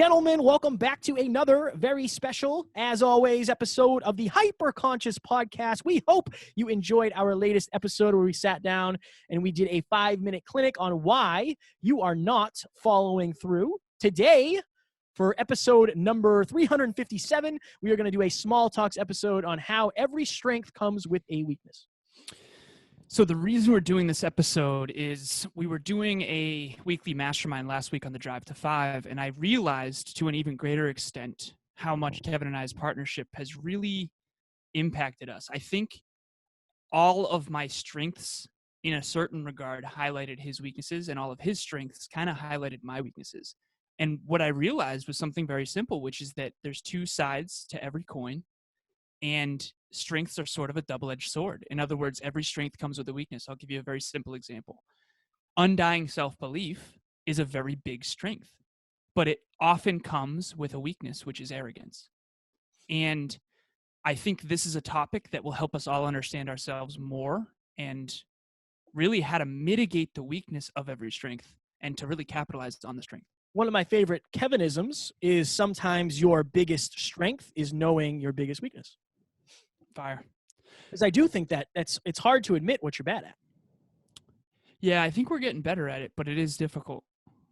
gentlemen, welcome back to another very special, as always, episode of the HyperConscious podcast. We hope you enjoyed our latest episode where we sat down and we did a 5-minute clinic on why you are not following through. Today, for episode number 357, we are going to do a small talks episode on how every strength comes with a weakness. So the reason we're doing this episode is we were doing a weekly mastermind last week on the Drive to 5, and I realized to an even greater extent how much Kevin and I's partnership has really impacted us. I think all of my strengths in a certain regard highlighted his weaknesses, and all of his strengths kind of highlighted my weaknesses. And what I realized was something very simple, which is that there's two sides to every coin, and strengths are sort of a double-edged sword. In other words, every strength comes with a weakness. I'll give you a very simple example. Undying self-belief is a very big strength, but it often comes with a weakness, which is arrogance. And I think this is a topic that will help us all understand ourselves more and really how to mitigate the weakness of every strength and to really capitalize on the strength. One of my favorite Kevinisms is sometimes your biggest strength is knowing your biggest weakness. Fire. Because I do think that it's hard to admit what you're bad at. Yeah, I think we're getting better at it, but it is difficult.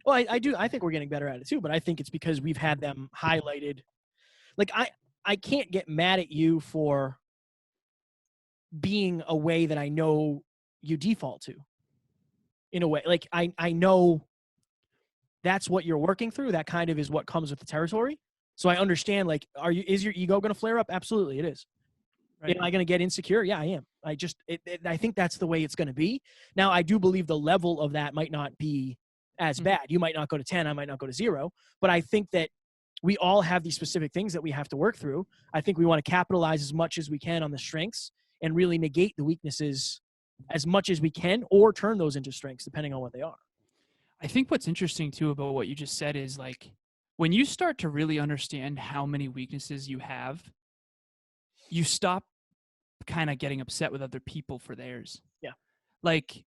Well, I do. I think we're getting better at it too, but I think it's because we've had them highlighted. Like, I can't get mad at you for being a way that I know you default to. In a way, like I know that's what you're working through. That kind of is what comes with the territory. So I understand, like, is your ego going to flare up? Absolutely, it is. Right. Am I going to get insecure? Yeah, I am. I think that's the way it's going to be. Now, I do believe the level of that might not be as bad. You might not go to 10. I might not go to 0. But I think that we all have these specific things that we have to work through. I think we want to capitalize as much as we can on the strengths and really negate the weaknesses as much as we can, or turn those into strengths depending on what they are. I think what's interesting too about what you just said is, like, when you start to really understand how many weaknesses you have, you stop kind of getting upset with other people for theirs. Yeah. Like,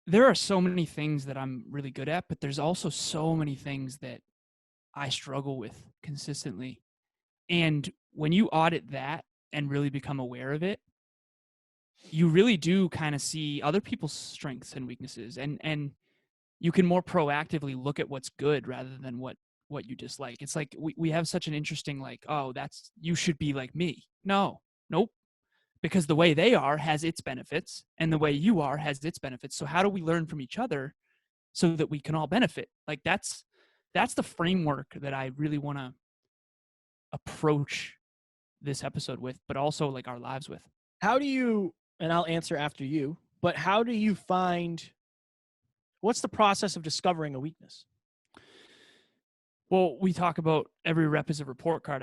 there are so many things that I'm really good at, but there's also so many things that I struggle with consistently. And when you audit that and really become aware of it, you really do kind of see other people's strengths and weaknesses, and you can more proactively look at what's good rather than what you dislike. It's like we have such an interesting, like, oh, you should be like me. Nope. Because the way they are has its benefits, and the way you are has its benefits. So how do we learn from each other so that we can all benefit? Like, that's the framework that I really want to approach this episode with, but also like our lives with. How do you, and I'll answer after you, but how do you what's the process of discovering a weakness? Well, we talk about every rep is a report card.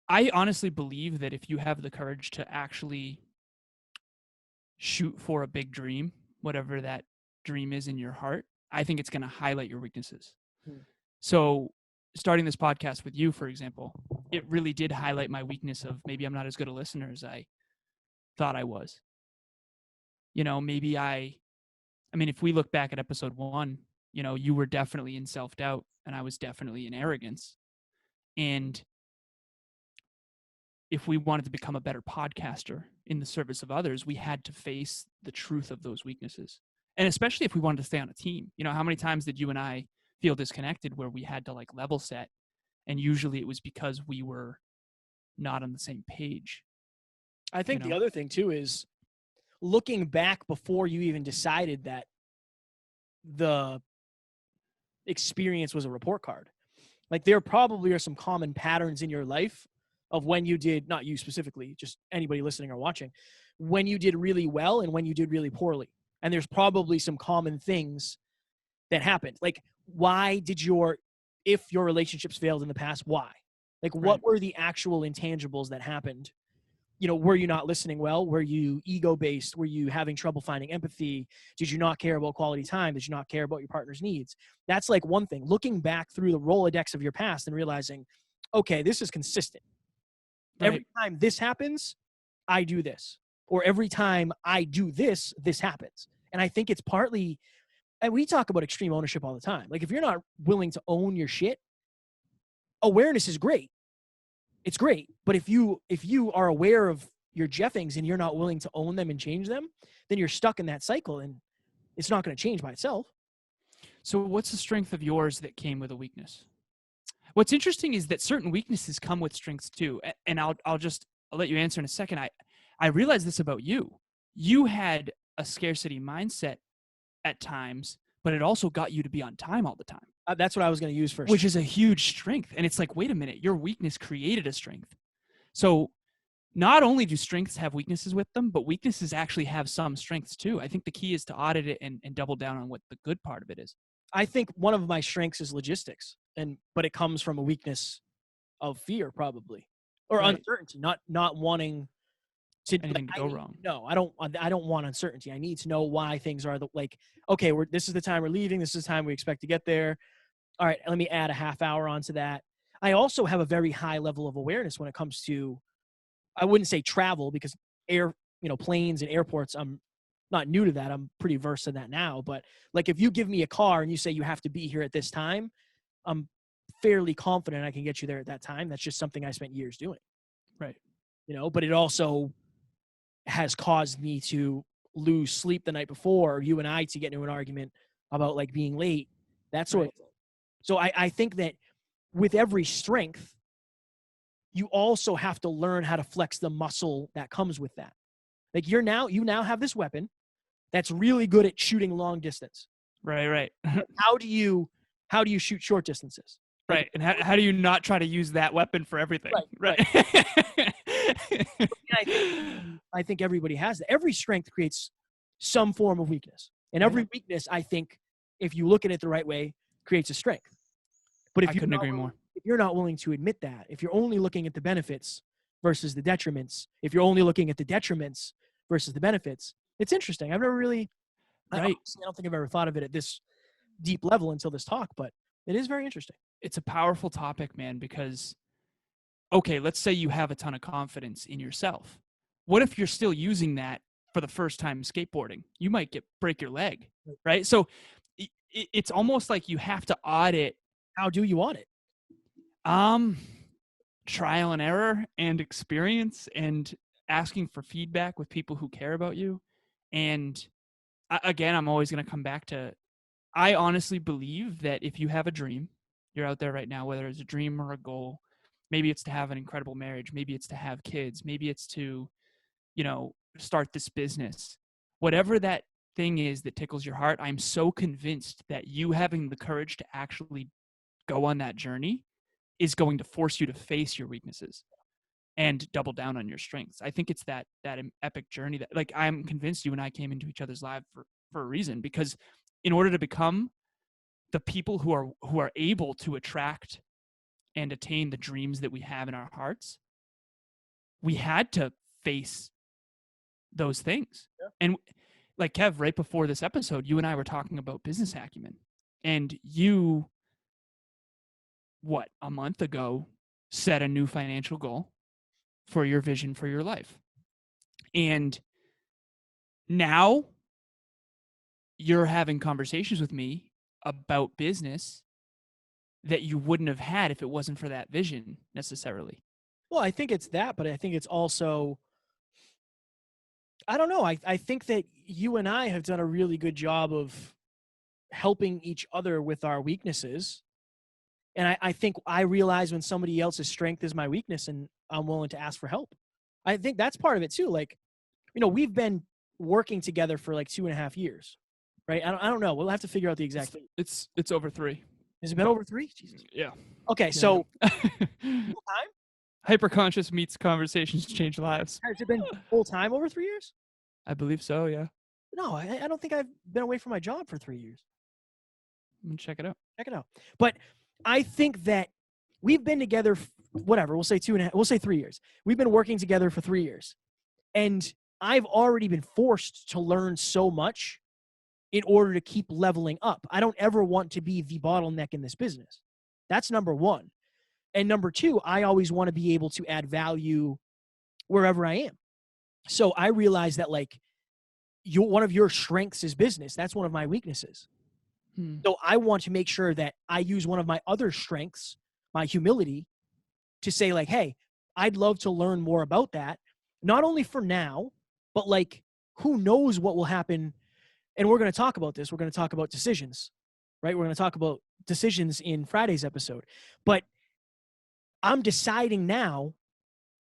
I honestly believe that if you have the courage to actually shoot for a big dream, whatever that dream is in your heart, I think it's going to highlight your weaknesses. So starting this podcast with you, for example, it really did highlight my weakness of maybe I'm not as good a listener as I thought I was. You know, maybe I mean, if we look back at episode 1, you know, you were definitely in self-doubt and I was definitely in arrogance. And if we wanted to become a better podcaster in the service of others, we had to face the truth of those weaknesses. And especially if we wanted to stay on a team. You know, how many times did you and I feel disconnected where we had to, like, level set? And usually it was because we were not on the same page. I think the other thing too is looking back before you even decided that the experience was a report card. Like, there probably are some common patterns in your life of when you did, not you specifically, just anybody listening or watching, when you did really well and when you did really poorly. And there's probably some common things that happened. Like, if your relationships failed in the past, why? Like, what were the actual intangibles that happened? You know, were you not listening well? Were you ego-based? Were you having trouble finding empathy? Did you not care about quality time? Did you not care about your partner's needs? That's like one thing. Looking back through the Rolodex of your past and realizing, okay, this is consistent. Right. Every time this happens, I do this. Or every time I do this, this happens. And I think it's partly And we talk about extreme ownership all the time. Like if you're not willing to own your shit, awareness is great. It's great. But if you are aware of your jeffings and you're not willing to own them and change them, then you're stuck in that cycle and it's not going to change by itself. So what's the strength of yours that came with a weakness? What's interesting is that certain weaknesses come with strengths too. And I'll let you answer in a second. I realized this about you. You had a scarcity mindset at times, but it also got you to be on time all the time. That's what I was going to use first. Which is a huge strength. And it's like, wait a minute, your weakness created a strength. So not only do strengths have weaknesses with them, but weaknesses actually have some strengths too. I think the key is to audit it and double down on what the good part of it is. I think one of my strengths is logistics, but it comes from a weakness of fear probably, or Right. uncertainty, not wanting to Anything to go wrong. No, I don't want uncertainty. I need to know why things are okay, this is the time we're leaving. This is the time we expect to get there. All right, let me add a half hour onto that. I also have a very high level of awareness when it comes to, I wouldn't say travel because planes and airports, I'm not new to that. I'm pretty versed in that now. But like if you give me a car and you say you have to be here at this time, I'm fairly confident I can get you there at that time. That's just something I spent years doing. Right. But it also has caused me to lose sleep the night before, you and I to get into an argument about like being late, that sort of thing. So I think that with every strength, you also have to learn how to flex the muscle that comes with that. Like you now have this weapon that's really good at shooting long distance. Right. How do you shoot short distances? Right. And how do you not try to use that weapon for everything? Right. I think everybody has that. Every strength creates some form of weakness. And every weakness, I think, if you look at it the right way, creates a strength. But if I couldn't agree more. If you're not willing to admit that, if you're only looking at the benefits versus the detriments, if you're only looking at the detriments versus the benefits, it's interesting. I've never really, I don't think I've ever thought of it at this deep level until this talk, but it is very interesting. It's a powerful topic, man, because, okay, let's say you have a ton of confidence in yourself. What if you're still using that for the first time skateboarding? You might break your leg, right? So it's almost like you have to audit. How do you audit? Trial and error and experience and asking for feedback with people who care about you. And again, I'm always going to come back to, I honestly believe that if you have a dream, you're out there right now, whether it's a dream or a goal, maybe it's to have an incredible marriage, maybe it's to have kids, maybe it's to, start this business, whatever that thing is that tickles your heart, I'm so convinced that you having the courage to actually go on that journey is going to force you to face your weaknesses and double down on your strengths. I think it's that epic journey that, like, I'm convinced you and I came into each other's lives for a reason, because in order to become the people who are able to attract and attain the dreams that we have in our hearts, we had to face those things. Yeah. And like Kev, right before this episode, you and I were talking about business acumen, and you, a month ago, set a new financial goal for your vision for your life. And now you're having conversations with me about business that you wouldn't have had if it wasn't for that vision necessarily. Well, I think it's that, but I think it's also, I don't know. I think that you and I have done a really good job of helping each other with our weaknesses. And I think I realize when somebody else's strength is my weakness and I'm willing to ask for help. I think that's part of it too. Like, we've been working together for like 2.5 years, right? I don't know. We'll have to figure out the exact thing. It's over 3. Has it been over 3? Jesus. Yeah. Okay. So full time? HyperConscious meets conversations change lives. Has it been full time over 3 years? I believe so. Yeah. No, I don't think I've been away from my job for 3 years. I'm gonna check it out. Check it out. But I think that we've been together, whatever, we'll say 3 years. We've been working together for 3 years. And I've already been forced to learn so much in order to keep leveling up. I don't ever want to be the bottleneck in this business. That's number one. And number two, I always want to be able to add value wherever I am. So I realize that, like, one of your strengths is business. That's one of my weaknesses. Hmm. So I want to make sure that I use one of my other strengths, my humility, to say like, hey, I'd love to learn more about that, not only for now, but like, who knows what will happen. And we're going to talk about this. We're going to talk about decisions, right? We're going to talk about decisions in Friday's episode. But I'm deciding now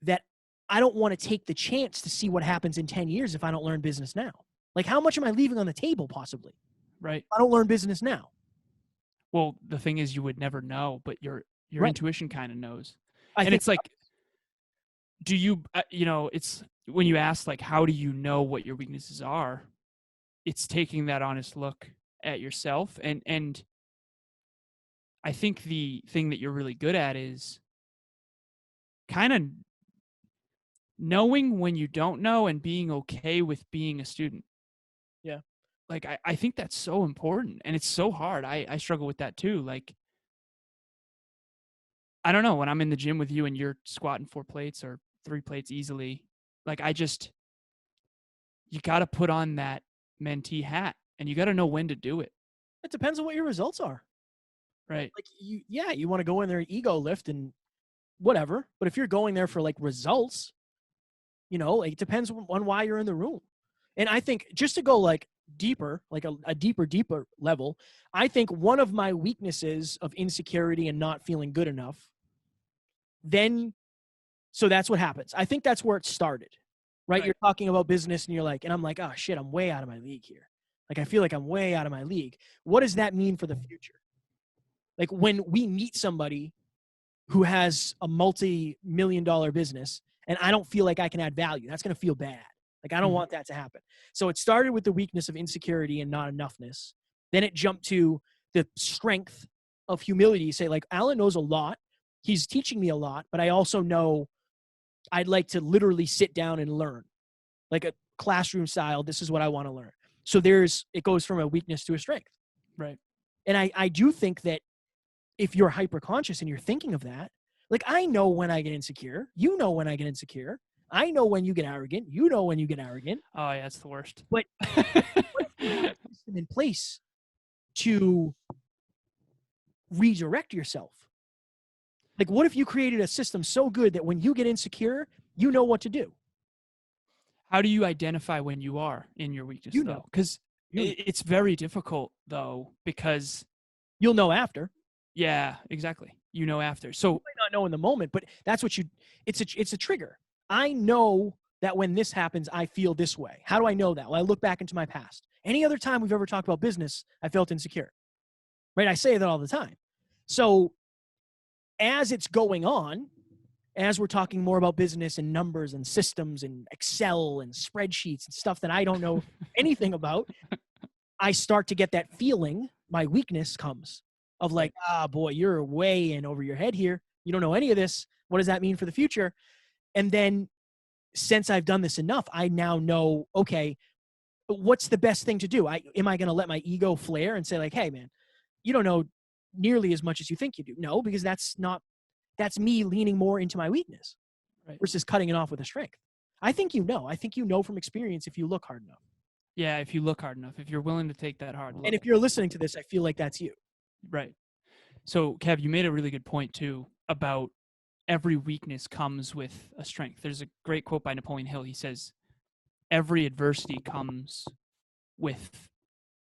that I don't want to take the chance to see what happens in 10 years if I don't learn business now. Like, how much am I leaving on the table possibly? Right. I don't learn business now. Well, the thing is, you would never know, but your Right. intuition kind of knows. I And think it's like, do you, it's when you ask, like, how do you know what your weaknesses are? It's taking that honest look at yourself. And I think the thing that you're really good at is kind of knowing when you don't know and being okay with being a student. Yeah. Like, I think that's so important, and it's so hard. I struggle with that too. Like, I don't know, when I'm in the gym with you and you're squatting 4 plates or 3 plates easily, like, you got to put on that mentee hat, and you got to know when to do it. it depends on what your results are. Right. Like, you want to go in there, ego lift and whatever. But if you're going there for like results, like it depends on why you're in the room. And I think just to go like deeper, like a deeper level, I think one of my weaknesses of insecurity and not feeling good enough, so that's what happens. I think that's where it started, right? Right. You're talking about business and you're like, and I'm like, oh shit, I'm way out of my league here. Like, I feel like I'm way out of my league. What does that mean for the future? Like, when we meet somebody who has a multi-million-dollar business and I don't feel like I can add value, that's going to feel bad. Like, I don't want that to happen. So it started with the weakness of insecurity and not enoughness. Then it jumped to the strength of humility. Say, like, Alan knows a lot. He's teaching me a lot, but I also know I'd like to literally sit down and learn, like a classroom style. This is what I want to learn. So it goes from a weakness to a strength. Right. And I do think that if you're hyper conscious and you're thinking of that, like, I know when I get insecure, when I get insecure, I know when you get arrogant, when you get arrogant. Oh, yeah, it's the worst. But what if you have a system in place to redirect yourself? Like, what if you created a system so good that when you get insecure, you know what to do? How do you identify when you are in your weakness, though? Because it's very difficult, though, because you'll know after. Yeah, exactly. After. So you might not know in the moment, but that's what it's a trigger. I know that when this happens, I feel this way. How do I know that? Well, I look back into my past. Any other time we've ever talked about business, I felt insecure. Right? I say that all the time. So as it's going on, as we're talking more about business and numbers and systems and Excel and spreadsheets and stuff that I don't know anything about, I start to get that feeling. My weakness comes of like, boy, you're way in over your head here. You don't know any of this. What does that mean for the future? And then since I've done this enough, I now know, okay, what's the best thing to do? Am I going to let my ego flare and say like, hey man, you don't know nearly as much as you think you do? No, because that's me leaning more into my weakness versus cutting it off with a strength. I think you know from experience if you look hard enough. Yeah, if you look hard enough, if you're willing to take that hard look. And if you're listening to this, I feel like that's you. Right. So, Kev, you made a really good point, too, about every weakness comes with a strength. There's a great quote by Napoleon Hill. He says, every adversity comes with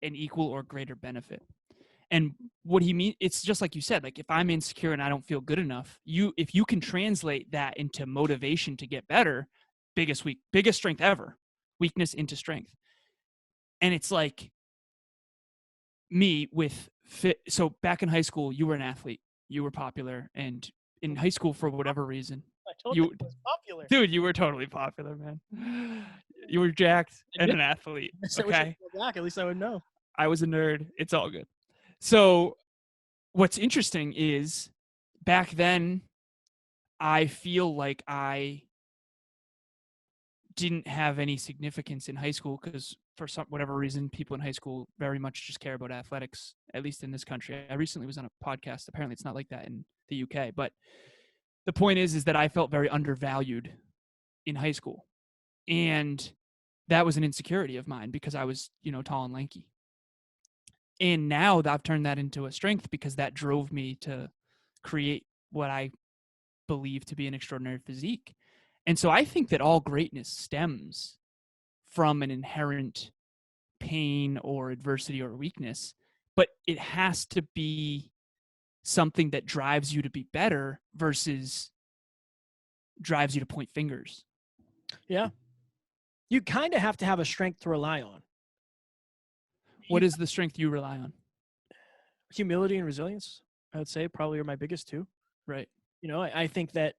an equal or greater benefit. And what he means, it's just like you said, like if I'm insecure and I don't feel good enough, if you can translate that into motivation to get better, biggest strength ever, weakness into strength. And it's like me with fit. So back in high school, you were an athlete, you were popular, and in high school, for whatever reason, I told you I was popular. Dude, you were totally popular, man. You were jacked and an athlete. Okay. At least I would know. I was a nerd. It's all good. So what's interesting is back then, I feel like I didn't have any significance in high school because for whatever reason, people in high school very much just care about athletics, at least in this country. I recently was on a podcast. Apparently it's not like that in the UK, but the point is that I felt very undervalued in high school. And that was an insecurity of mine because I was, tall and lanky. And now I've turned that into a strength because that drove me to create what I believe to be an extraordinary physique. And so I think that all greatness stems from an inherent pain or adversity or weakness, but it has to be something that drives you to be better versus drives you to point fingers. Yeah. You kind of have to have a strength to rely on. What is the strength you rely on? Humility and resilience, I would say, probably are my biggest two. Right. You know, I think that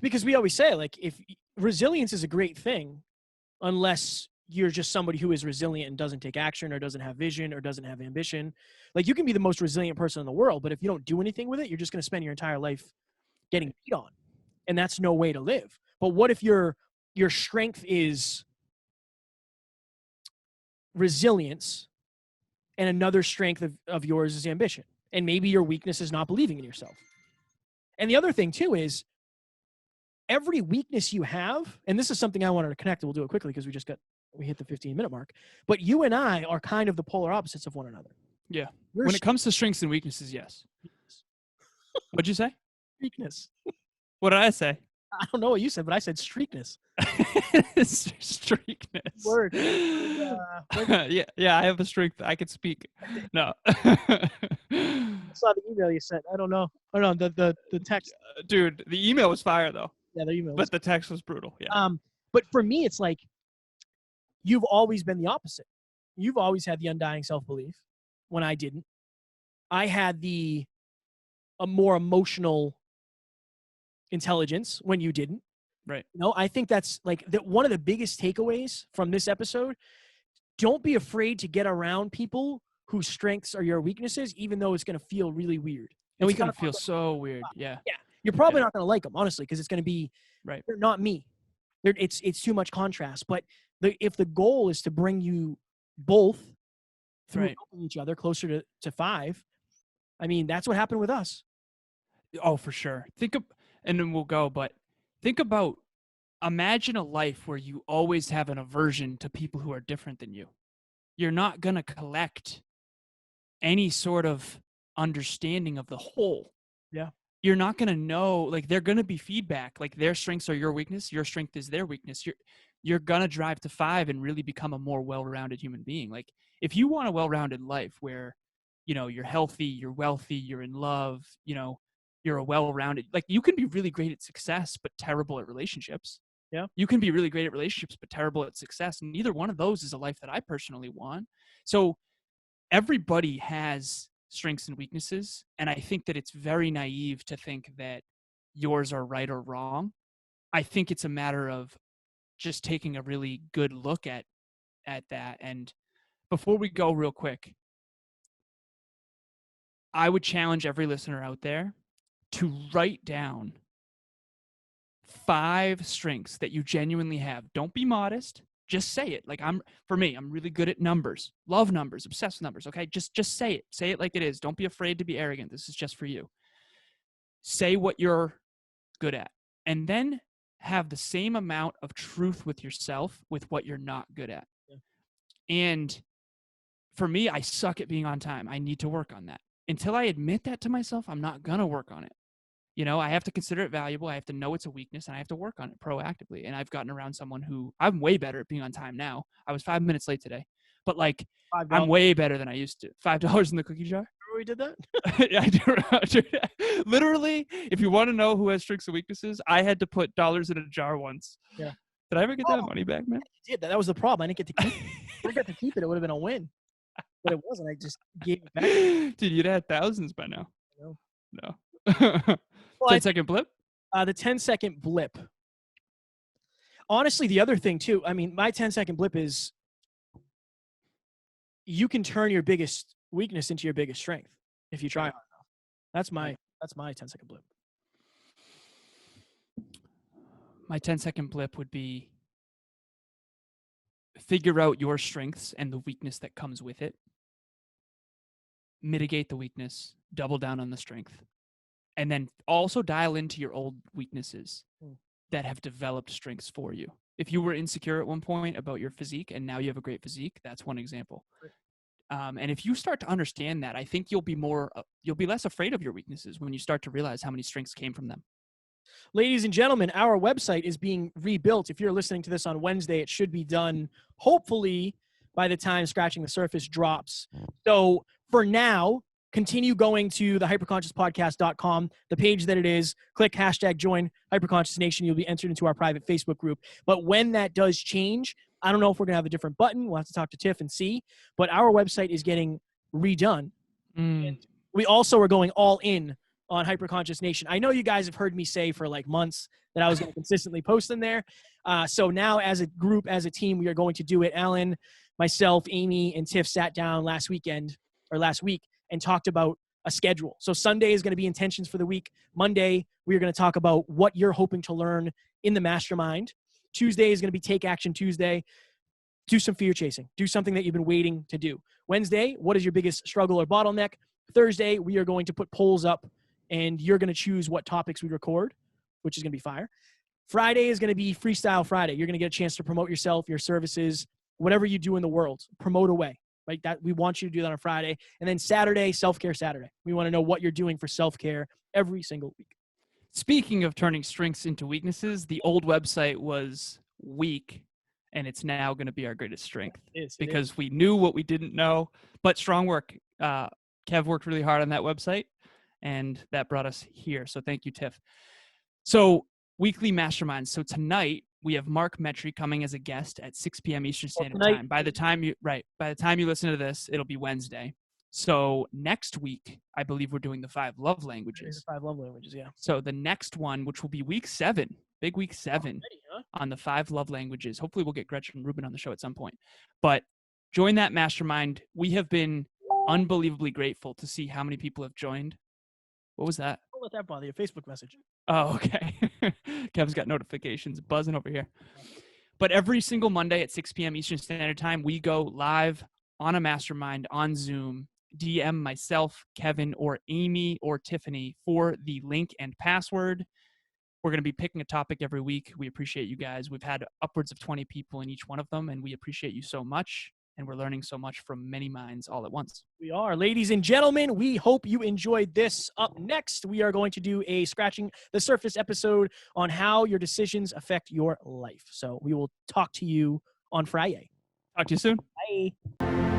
because we always say, like, if resilience is a great thing, unless you're just somebody who is resilient and doesn't take action or doesn't have vision or doesn't have ambition. Like, you can be the most resilient person in the world, but if you don't do anything with it, you're just going to spend your entire life getting beat on. And that's no way to live. But what if your strength is resilience and another strength of yours is ambition? And maybe your weakness is not believing in yourself. And the other thing too is every weakness you have, and this is something I wanted to connect, and we'll do it quickly because we hit the 15-minute mark, but you and I are kind of the polar opposites of one another. Yeah. When it comes to strengths and weaknesses, yes. What'd you say? Streakness. What did I say? I don't know what you said, but I said streakness. Streakness. Word. Yeah, I have a strength. I can speak. No. I saw the email you sent. I don't know. The text. Dude, the email was fire though. Yeah, the email. But the text was brutal. Yeah. But for me, it's like you've always been the opposite. You've always had the undying self-belief when I didn't. I had a more emotional intelligence when you didn't. Right. You know, I think that's like one of the biggest takeaways from this episode. Don't be afraid to get around people whose strengths are your weaknesses, even though it's going to feel really weird. And it's going to feel so weird. Yeah. Yeah. You're probably not going to like them, honestly, because it's going to be, right. They're not me. It's too much contrast. But if the goal is to bring you both through helping each other closer to 5, I mean, that's what happened with us. Oh, for sure. And then we'll go, but think about, imagine a life where you always have an aversion to people who are different than you. You're not going to collect any sort of understanding of the whole. Yeah. You're not going to know, like, they're going to be feedback. Like, their strengths are your weakness. Your strength is their weakness. You're going to drive to 5 and really become a more well-rounded human being. Like, if you want a well-rounded life where, you know, you're healthy, you're wealthy, you're in love, you know, you're a well-rounded, like, you can be really great at success, but terrible at relationships. Yeah. You can be really great at relationships, but terrible at success. And neither one of those is a life that I personally want. So everybody has strengths and weaknesses. And I think that it's very naive to think that yours are right or wrong. I think it's a matter of just taking a really good look at that. And before we go real quick, I would challenge every listener out there to write down 5 strengths that you genuinely have. Don't be modest. Just say it. Like, I'm really good at numbers. Love numbers, obsessed with numbers. Okay. Just say it. Say it like it is. Don't be afraid to be arrogant. This is just for you. Say what you're good at. And then have the same amount of truth with yourself with what you're not good at. Yeah. And for me, I suck at being on time. I need to work on that. Until I admit that to myself, I'm not going to work on it. You know, I have to consider it valuable. I have to know it's a weakness, and I have to work on it proactively. And I've gotten around someone who I'm way better at being on time now. I was 5 minutes late today, but like $5. I'm way better than I used to. $5 in the cookie jar. Remember we did that? Yeah, I do. Literally, if you want to know who has strengths and weaknesses, I had to put dollars in a jar once. Yeah. Did I ever get that money back, man? You did. That was the problem. I didn't get to keep it. If I got to keep it, it would have been a win. But it wasn't. I just gave it back. Dude, you'd had thousands by now. No. 10-second blip? The 10-second blip. Honestly, the other thing too, I mean, my 10-second blip is you can turn your biggest weakness into your biggest strength if you try hard enough. That's my 10-second blip. My 10-second blip would be figure out your strengths and the weakness that comes with it. Mitigate the weakness, double down on the strength. And then also dial into your old weaknesses that have developed strengths for you. If you were insecure at one point about your physique and now you have a great physique, that's one example. And if you start to understand that, I think you'll be less afraid of your weaknesses when you start to realize how many strengths came from them. Ladies and gentlemen, our website is being rebuilt. If you're listening to this on Wednesday, it should be done hopefully by the time Scratching the Surface drops. So for now, continue going to the hyperconsciouspodcast.com, the page that it is, click #join HyperConsciousNation. You'll be entered into our private Facebook group. But when that does change, I don't know if we're going to have a different button. We'll have to talk to Tiff and see. But our website is getting redone. And we also are going all in on HyperConsciousNation. I know you guys have heard me say for like months that I was going to consistently post in there. So now as a group, as a team, we are going to do it. Alan, myself, Amy, and Tiff sat down last week and talked about a schedule. So Sunday is going to be intentions for the week. Monday, we are going to talk about what you're hoping to learn in the mastermind. Tuesday is going to be Take Action Tuesday. Do some fear chasing. Do something that you've been waiting to do. Wednesday, what is your biggest struggle or bottleneck? Thursday, we are going to put polls up and you're going to choose what topics we record, which is going to be fire. Friday is going to be Freestyle Friday. You're going to get a chance to promote yourself, your services, whatever you do in the world. Promote away. Right? That we want you to do that on Friday. And then Saturday, Self-Care Saturday. We want to know what you're doing for self-care every single week. Speaking of turning strengths into weaknesses, the old website was weak, and it's now going to be our greatest strength because we knew what we didn't know. But strong work. Kev worked really hard on that website, and that brought us here. So thank you, Tiff. So weekly masterminds. So tonight we have Mark Metry coming as a guest at 6 p.m. Eastern Standard Time. By the time you listen to this, it'll be Wednesday. So next week, I believe we're doing the 5 love languages. The 5 love languages, yeah. So the next one, which will be week 7, big week 7 on the 5 love languages. Hopefully we'll get Gretchen Rubin on the show at some point. But join that mastermind. We have been unbelievably grateful to see how many people have joined. What was that? Don't let that bother you. Facebook message. Oh, okay. Kev's got notifications buzzing over here. But every single Monday at 6 p.m. Eastern Standard Time, we go live on a mastermind on Zoom. DM myself, Kevin, or Amy, or Tiffany for the link and password. We're going to be picking a topic every week. We appreciate you guys. We've had upwards of 20 people in each one of them, and we appreciate you so much. And we're learning so much from many minds all at once. We are. Ladies and gentlemen, we hope you enjoyed this. Up next, we are going to do a Scratching the Surface episode on how your decisions affect your life. So we will talk to you on Friday. Talk to you soon. Bye.